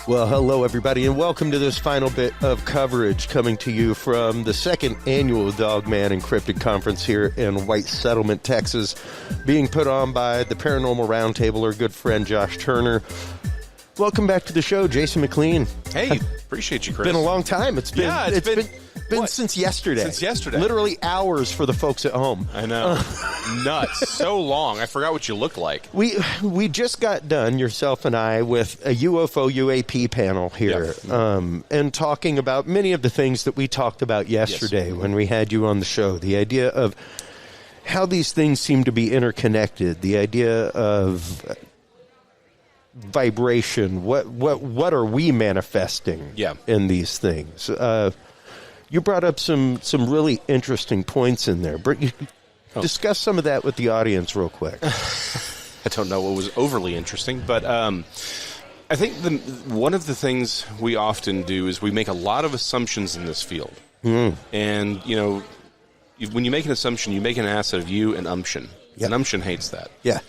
Well, hello, everybody, and welcome to this final bit of coverage coming to you from the second annual Dogman and Cryptid conference here in White Settlement, Texas, being put on by the Paranormal Round Table, our good friend Josh Turner. Welcome back to the show, Jason Mclean. Hey, appreciate you, Chris. It's been a long time. It's been what? Since yesterday. Since yesterday. Literally hours for the folks at home. I know. Nuts. So long. I forgot what you look like. We just got done, yourself and I, with a UFO UAP panel here, and talking about many of the things that we talked about yesterday when we had you on the show. The idea of how these things seem to be interconnected. The idea of vibration. What are we manifesting in these things? You brought up some really interesting points in there. Discuss some of that with the audience real quick. I don't know what was overly interesting, but I think one of the things we often do is we make a lot of assumptions in this field. And, you know, when you make an assumption, you make an ass out of you and umption. And umption hates that. Yeah.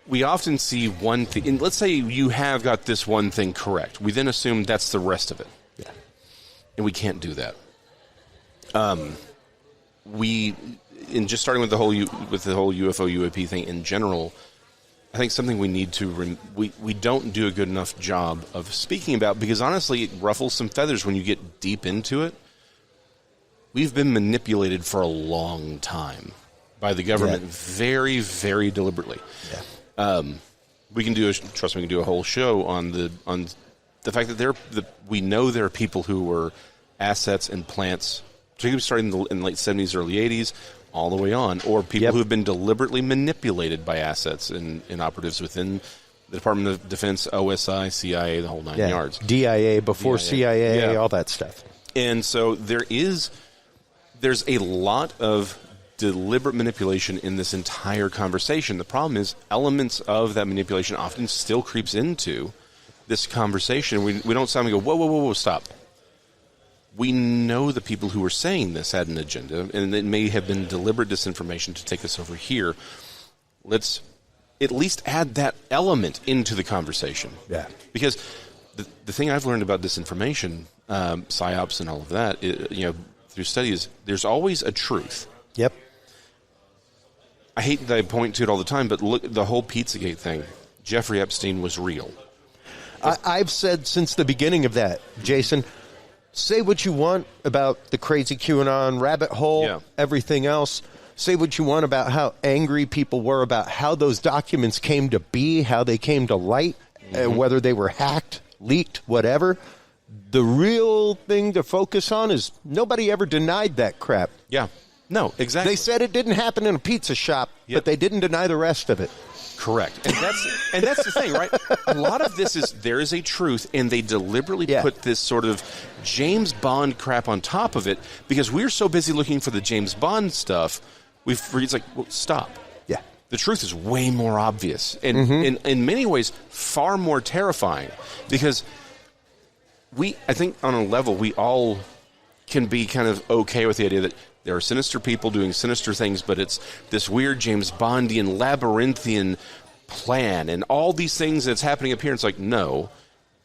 We often see one thing, and let's say you have got this one thing correct. We then assume that's the rest of it. Yeah. And we can't do that. Just starting with the whole UFO UAP thing in general, I think something we need to we don't do a good enough job of speaking about, because honestly it ruffles some feathers when you get deep into it. We've been manipulated for a long time by the government, very, very deliberately. Yeah. We can do a whole show on the fact that we know there are people who were assets and plants, particularly starting in the late 70s, early 80s, all the way on, or people who have been deliberately manipulated by assets and operatives within the Department of Defense, OSI, CIA, the whole nine yards. DIA before CIA, all that stuff. And so there's a lot of deliberate manipulation in this entire conversation. The problem is elements of that manipulation often still creeps into this conversation. We don't suddenly go, whoa, stop. We know the people who were saying this had an agenda, and it may have been deliberate disinformation to take us over here. Let's at least add that element into the conversation. Yeah. Because the thing I've learned about disinformation, psyops and all of that, through studies, there's always a truth. Yep. I hate that I point to it all the time, but look, the whole Pizzagate thing, Jeffrey Epstein was real. I've said since the beginning of that, Jason, say what you want about the crazy QAnon rabbit hole, everything else. Say what you want about how angry people were about how those documents came to be, how they came to light, and whether they were hacked, leaked, whatever. The real thing to focus on is nobody ever denied that crap. Yeah. No, exactly. They said it didn't happen in a pizza shop, but they didn't deny the rest of it. Correct. And that's the thing, right? A lot of this is there is a truth, and they deliberately put this sort of James Bond crap on top of it because we're so busy looking for the James Bond stuff. It's like, well, stop. Yeah. The truth is way more obvious and in many ways far more terrifying because I think on a level we all can be kind of okay with the idea that there are sinister people doing sinister things, but it's this weird James Bondian, labyrinthian plan and all these things that's happening up here. It's like, no,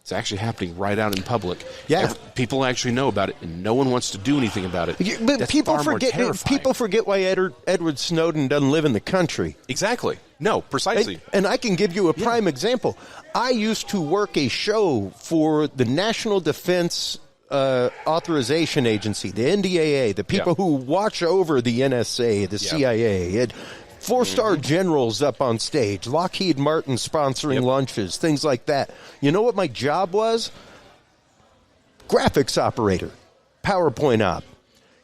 it's actually happening right out in public. Yeah. People actually know about it, and no one wants to do anything about it. But that's people far more terrifying. People forget why Edward Snowden doesn't live in the country. Exactly. No, precisely. And I can give you a prime example. I used to work a show for the National Defense Authorization Agency, the NDAA, the people who watch over the NSA, the CIA, and four-star generals up on stage, Lockheed Martin sponsoring lunches, things like that. You know what my job was? Graphics operator, PowerPoint op.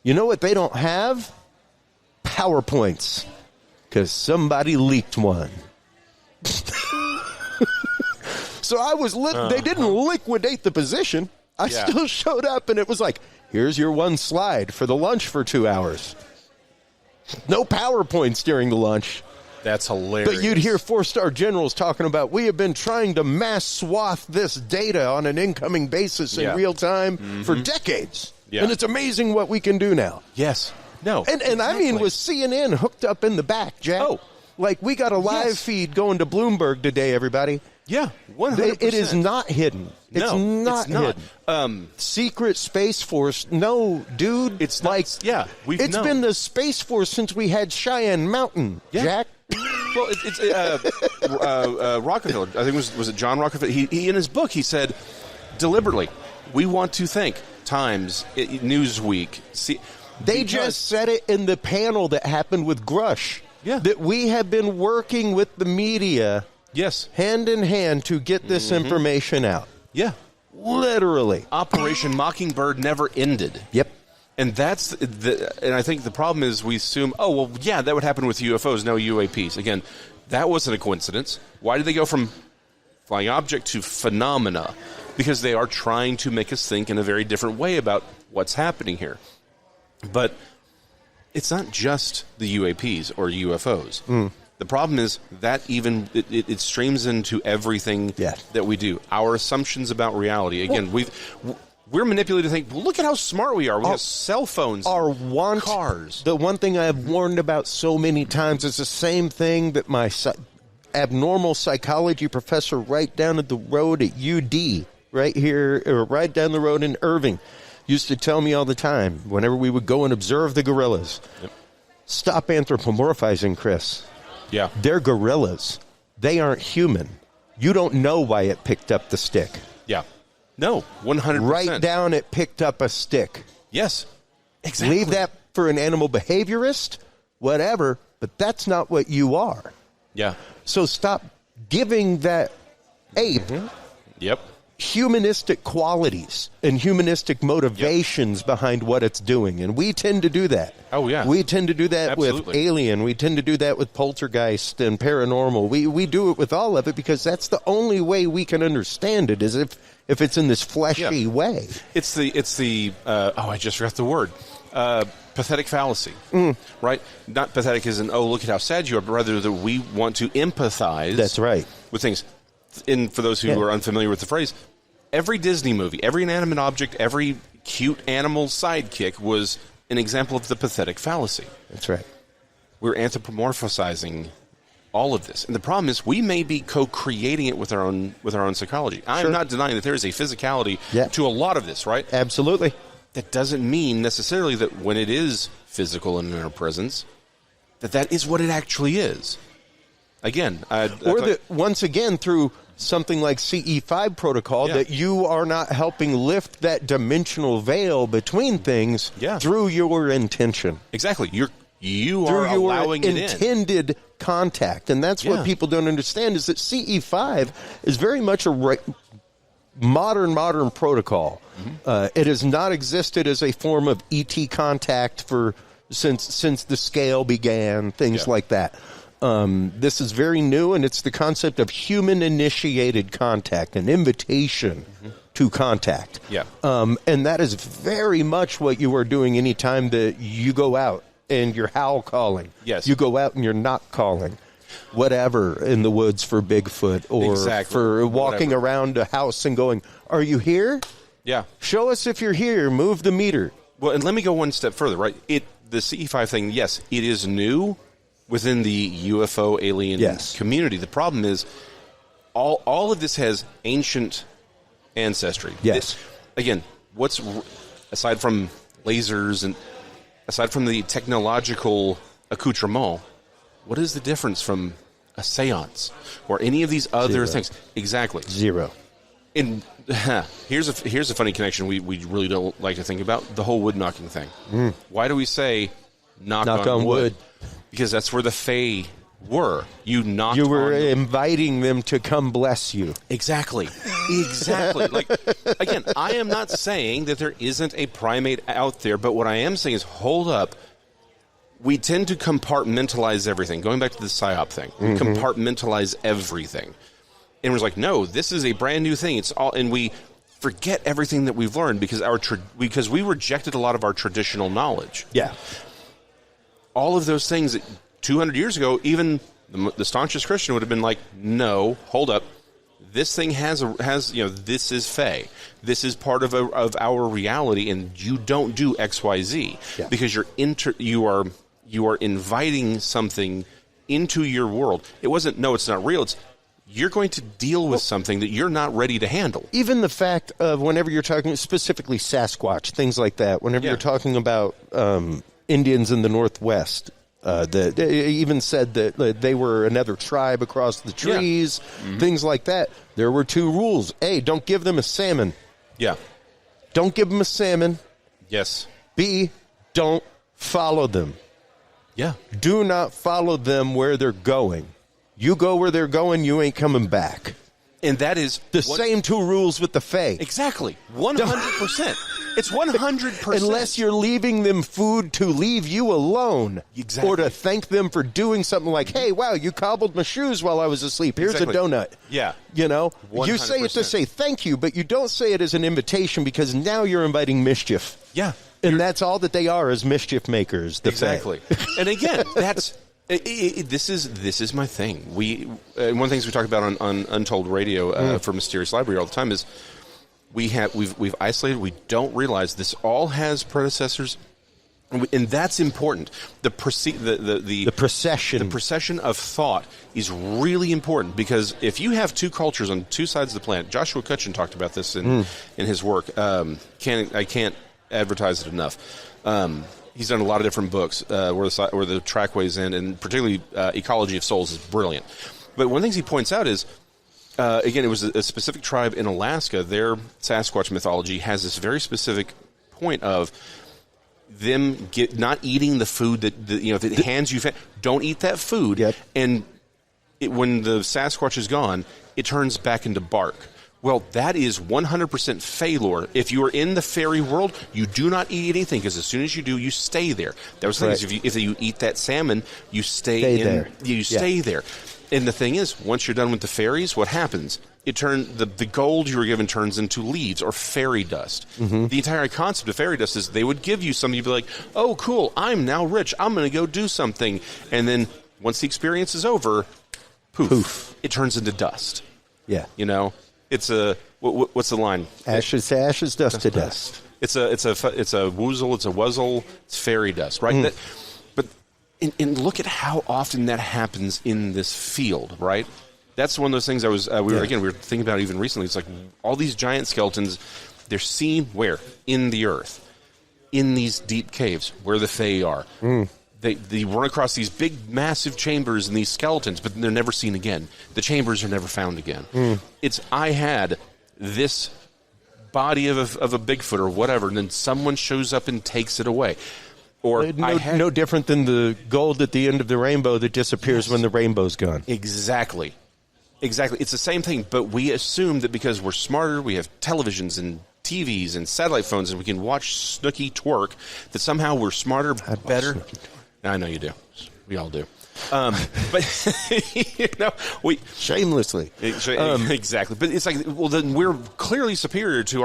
You know what they don't have? PowerPoints, because somebody leaked one. So I was they didn't liquidate the position. I still showed up, and it was like, here's your one slide for the lunch for 2 hours. No PowerPoints during the lunch. That's hilarious. But you'd hear four-star generals talking about, we have been trying to mass swath this data on an incoming basis in real time for decades. Yeah. And it's amazing what we can do now. Yes. No. And I mean, with CNN hooked up in the back, Jack. Oh. Like, we got a live feed going to Bloomberg today, everybody. Yeah, 100%. It is not hidden. It's not hidden. Secret Space Force. No, dude. It's like, it's been the Space Force since we had Cheyenne Mountain, Jack. Well, it's Rockefeller. I think was it John Rockefeller? He in his book he said deliberately, we want to think Times, Newsweek. They just said it in the panel that happened with Grush. Yeah, that we have been working with the media. Yes, hand in hand to get this information out. Yeah, literally. Operation Mockingbird never ended. Yep. And that's and I think the problem is we assume, that would happen with UFOs, no UAPs. Again, that wasn't a coincidence. Why did they go from flying object to phenomena? Because they are trying to make us think in a very different way about what's happening here. But it's not just the UAPs or UFOs. The problem is that even it streams into everything that we do. Our assumptions about reality. Again, we're manipulated to think, well, look at how smart we are. We have cell phones, cars. The one thing I have warned about so many times is the same thing that my abnormal psychology professor right down at the road at UD, right here, or right down the road in Irving, used to tell me all the time whenever we would go and observe the gorillas. Yep. Stop anthropomorphizing, Chris. Yeah. They're gorillas. They aren't human. You don't know why it picked up the stick. Yeah. No, 100%. Right down, it picked up a stick. Yes, exactly. Leave that for an animal behaviorist, whatever, but that's not what you are. Yeah. So stop giving that ape humanistic qualities and humanistic motivations behind what it's doing. And we tend to do that. Oh, yeah. We tend to do that with Alien. We tend to do that with Poltergeist and Paranormal. We do it with all of it because that's the only way we can understand it, is if it's in this fleshy way. It's the I just forgot the word. Pathetic fallacy, right? Not pathetic as in, look at how sad you are, but rather that we want to empathize. That's right. With things. And for those who are unfamiliar with the phrase, every Disney movie, every inanimate object, every cute animal sidekick was an example of the pathetic fallacy. That's right. We're anthropomorphizing all of this. And the problem is we may be co-creating it with our own psychology. I'm not denying that there is a physicality to a lot of this, right? Absolutely. That doesn't mean necessarily that when it is physical and in our presence, that is what it actually is. Again, once again, through something like CE5 protocol, that you are not helping lift that dimensional veil between things through your intention. Exactly. You are allowing it in. Intended contact. And that's what people don't understand, is that CE5 is very much a modern protocol. It has not existed as a form of ET contact since the scale began, things like that. This is very new, and it's the concept of human-initiated contact, an invitation to contact. Yeah. And that is very much what you are doing anytime that you go out and you're howl calling. Yes. You go out and you're not calling. Whatever, in the woods for Bigfoot, or for walking around a house and going, "Are you here? Yeah. Show us if you're here. Move the meter." Well, and let me go one step further, right? The CE5 thing, yes, it is new within the UFO alien community. The problem is all of this has ancient ancestry. Yes. Again, aside from lasers and aside from the technological accoutrement, what is the difference from a seance or any of these other things? Exactly. Zero. And here's a funny connection we really don't like to think about, the whole wood knocking thing. Why do we say knock on wood? Because that's where the Fae were. You were inviting them to come bless you. Exactly. Like, again, I am not saying that there isn't a primate out there, but what I am saying is, hold up. We tend to compartmentalize everything. Going back to the PSYOP thing, we compartmentalize everything. And we're like, no, this is a brand new thing. It's all, and we forget everything that we've learned because we rejected a lot of our traditional knowledge. Yeah. All of those things that 200 years ago, even the staunchest Christian would have been like, no, hold up. This thing has this is Fae. This is part of our reality, and you don't do X, Y, Z because you are inviting something into your world. It wasn't, no, it's not real. It's you're going to deal with something that you're not ready to handle. Even the fact of whenever you're talking specifically Sasquatch, things like that, whenever you're talking about Indians in the Northwest, they even said that they were another tribe across the trees, things like that. There were 2 rules. A, don't give them a salmon. Yeah. Don't give them a salmon. Yes. B, don't follow them. Yeah. Do not follow them where they're going. You go where they're going, you ain't coming back. And that is the same 2 rules with the Fae. Exactly. 100%. It's 100%. Unless you're leaving them food to leave you alone. Exactly. Or to thank them for doing something like, hey, wow, you cobbled my shoes while I was asleep. Here's a donut. Yeah. You know? 100%. You say it to say thank you, but you don't say it as an invitation because now you're inviting mischief. Yeah. And that's all that they are, as mischief makers. The exactly. And again, that's... This is my thing. One of the things we talk about on Untold Radio for Mysterious Library all the time is we've isolated. We don't realize this all has predecessors, and that's important. The procession of thought is really important, because if you have 2 cultures on 2 sides of the planet, Joshua Cutchin talked about this in his work. I can't advertise it enough. He's done a lot of different books where the trackways end, and particularly Ecology of Souls is brilliant. But one of the things he points out is, again, it was a specific tribe in Alaska. Their Sasquatch mythology has this very specific point of them not eating the food that hands you. Don't eat that food. Yep. And when the Sasquatch is gone, it turns back into bark. Well, that is 100% Fae lore. If you are in the fairy world, you do not eat anything, because as soon as you do, you stay there. That was the thing, if you eat that salmon, you stay there. You stay there. And the thing is, once you're done with the fairies, what happens? The gold you were given turns into leaves or fairy dust. Mm-hmm. The entire concept of fairy dust is they would give you something, you'd be like, oh, cool, I'm now rich, I'm going to go do something. And then once the experience is over, poof. It turns into dust. Yeah. You know? It's what's the line? Ashes to ashes, dust to dust. It's a woozle, it's a wuzzle, it's fairy dust, right? But look at how often that happens in this field, right? That's one of those things we were thinking about even recently. It's like all these giant skeletons, they're seen where? In the earth, in these deep caves where the Fae are. They run across these big, massive chambers and these skeletons, but they're never seen again. The chambers are never found again. I had this body of a Bigfoot or whatever, and then someone shows up and takes it away. Or no different than the gold at the end of the rainbow that disappears when the rainbow's gone. Exactly. It's the same thing, but we assume that because we're smarter, we have televisions and TVs and satellite phones, and we can watch Snooki twerk, that somehow we're smarter, better. I know you do. We all do. But we shamelessly, exactly. But it's like, well, then we're clearly superior to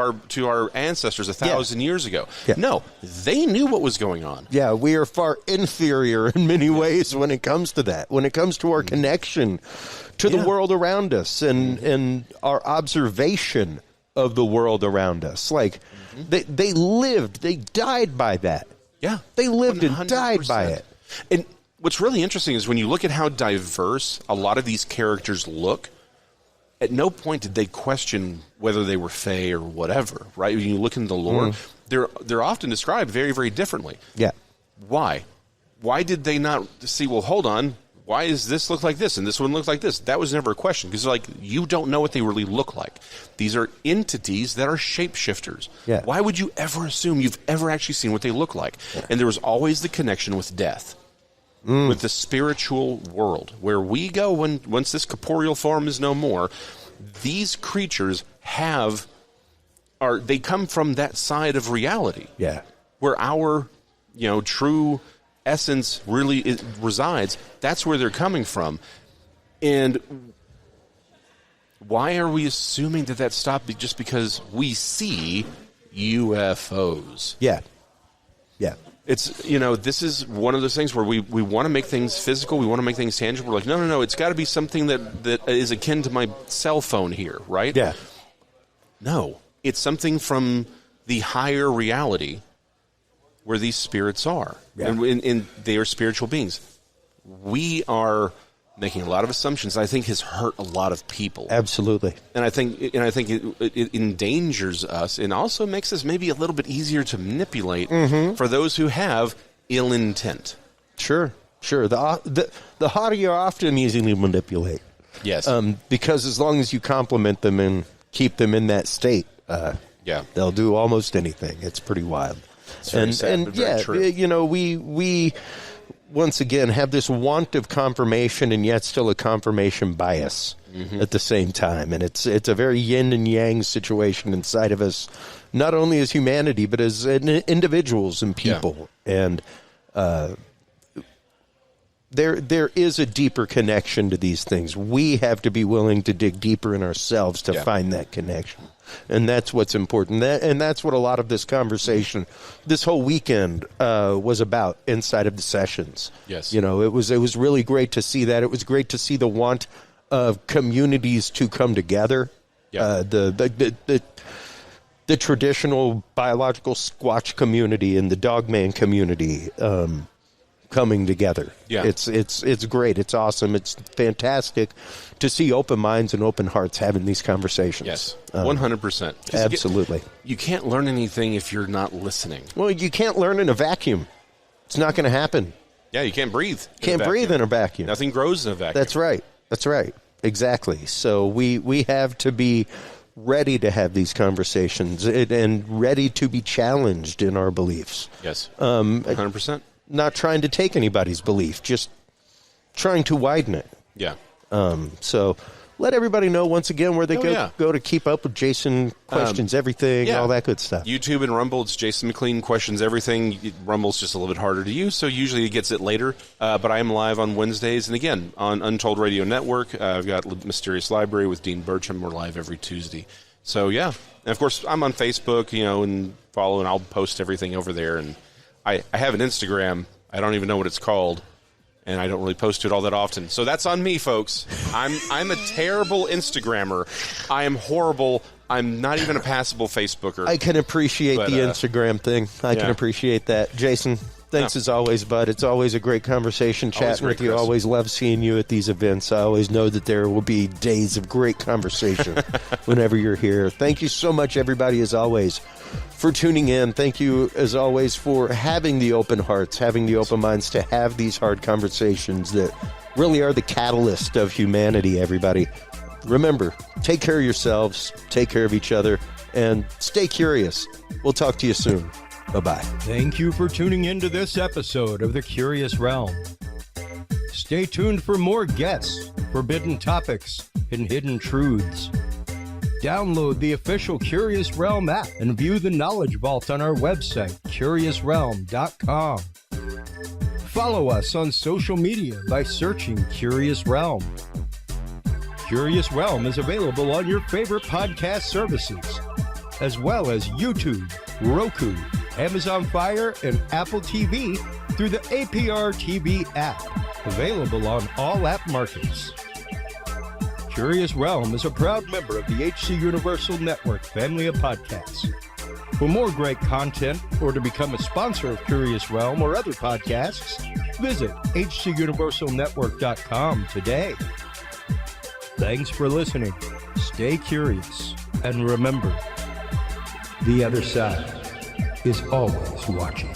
our ancestors 1,000 years ago. Yeah. No, they knew what was going on. Yeah, we are far inferior in many ways when it comes to that. When it comes to our connection to the world around us and our observation of the world around us, like they lived, they died by that. Yeah, they lived 100%. And died by it. And what's really interesting is when you look at how diverse a lot of these characters look, at no point did they question whether they were Fae or whatever, right? When you look into the lore, they're often described very, very differently. Yeah. Why? Why did they not see, well, hold on, why does this look like this and this one looks like this? That was never a question, because like, you don't know what they really look like. These are entities that are shapeshifters. Yeah. Why would you ever assume you've ever actually seen what they look like? Yeah. And there was always the connection with death. With the spiritual world, where we go once this corporeal form is no more. These creatures they come from that side of reality, where our true essence really resides. That's where they're coming from. And why are we assuming that stopped just because we see UFOs? Yeah. It's, this is one of those things where we want to make things physical. We want to make things tangible. We're like, no, it's got to be something that is akin to my cell phone here, right? Yeah. No, it's something from the higher reality where these spirits are. Yeah. And they are spiritual beings. We are making a lot of assumptions, I think has hurt a lot of people. Absolutely. And I think it endangers us and also makes us maybe a little bit easier to manipulate for those who have ill intent. Sure. The haughty are often easily manipulate. Yes. Because as long as you compliment them and keep them in that state, they'll do almost anything. It's pretty wild. It's very sad, but very true. You know, we once again have this want of confirmation and yet still a confirmation bias at the same time. And it's a very yin and yang situation inside of us, not only as humanity, but as individuals and people. Yeah. And there is a deeper connection to these things. We have to be willing to dig deeper in ourselves to find that connection. And that's what's important. And that's what a lot of this conversation, this whole weekend, was about inside of the sessions. Yes. You know, it was really great to see that. It was great to see the want of communities to come together. Yeah. The traditional biological Squatch community and the Dogman community coming together. Yeah. It's great. It's awesome. It's fantastic to see open minds and open hearts having these conversations. Yes, 100%. Absolutely. You can't learn anything if you're not listening. Well, you can't learn in a vacuum. It's not going to happen. Yeah, you can't breathe. Can't breathe in a vacuum. Nothing grows in a vacuum. That's right. Exactly. So we have to be ready to have these conversations and ready to be challenged in our beliefs. Yes, 100%. Not trying to take anybody's belief, just trying to widen it. Yeah. So let everybody know once again where they go to keep up with Jason Questions Everything, all that good stuff. YouTube and Rumble, it's Jason Mclean Questions Everything. Rumble's just a little bit harder to use, so usually it gets it later. But I am live on Wednesdays, and again, on Untold Radio Network. I've got Mysterious Library with Dean Burcham. We're live every Tuesday. So, yeah. And, of course, I'm on Facebook, and follow, and I'll post everything over there. And I have an Instagram. I don't even know what it's called. And I don't really post to it all that often. So that's on me, folks. I'm a terrible Instagrammer. I am horrible. I'm not even a passable Facebooker. I can appreciate the Instagram thing. I can appreciate that. Jason, thanks as always, bud. It's always a great conversation chatting with you. Chris. Always love seeing you at these events. I always know that there will be days of great conversation whenever you're here. Thank you so much, everybody, as always, for tuning in. Thank you, as always, for having the open hearts, having the open minds to have these hard conversations that really are the catalyst of humanity, everybody. Remember, take care of yourselves, take care of each other, and stay curious. We'll talk to you soon. Bye-bye. Thank you for tuning in to this episode of The Curious Realm. Stay tuned for more guests, forbidden topics, and hidden truths. Download the official Curious Realm app and view the Knowledge Vault on our website, curiousrealm.com. Follow us on social media by searching Curious Realm. Curious Realm is available on your favorite podcast services, as well as YouTube, Roku, Amazon Fire, and Apple TV through the APR TV app, available on all app markets. Curious Realm is a proud member of the HC Universal Network family of podcasts. For more great content or to become a sponsor of Curious Realm or other podcasts, visit hcuniversalnetwork.com today. Thanks for listening. Stay curious. And remember, the other side is always watching.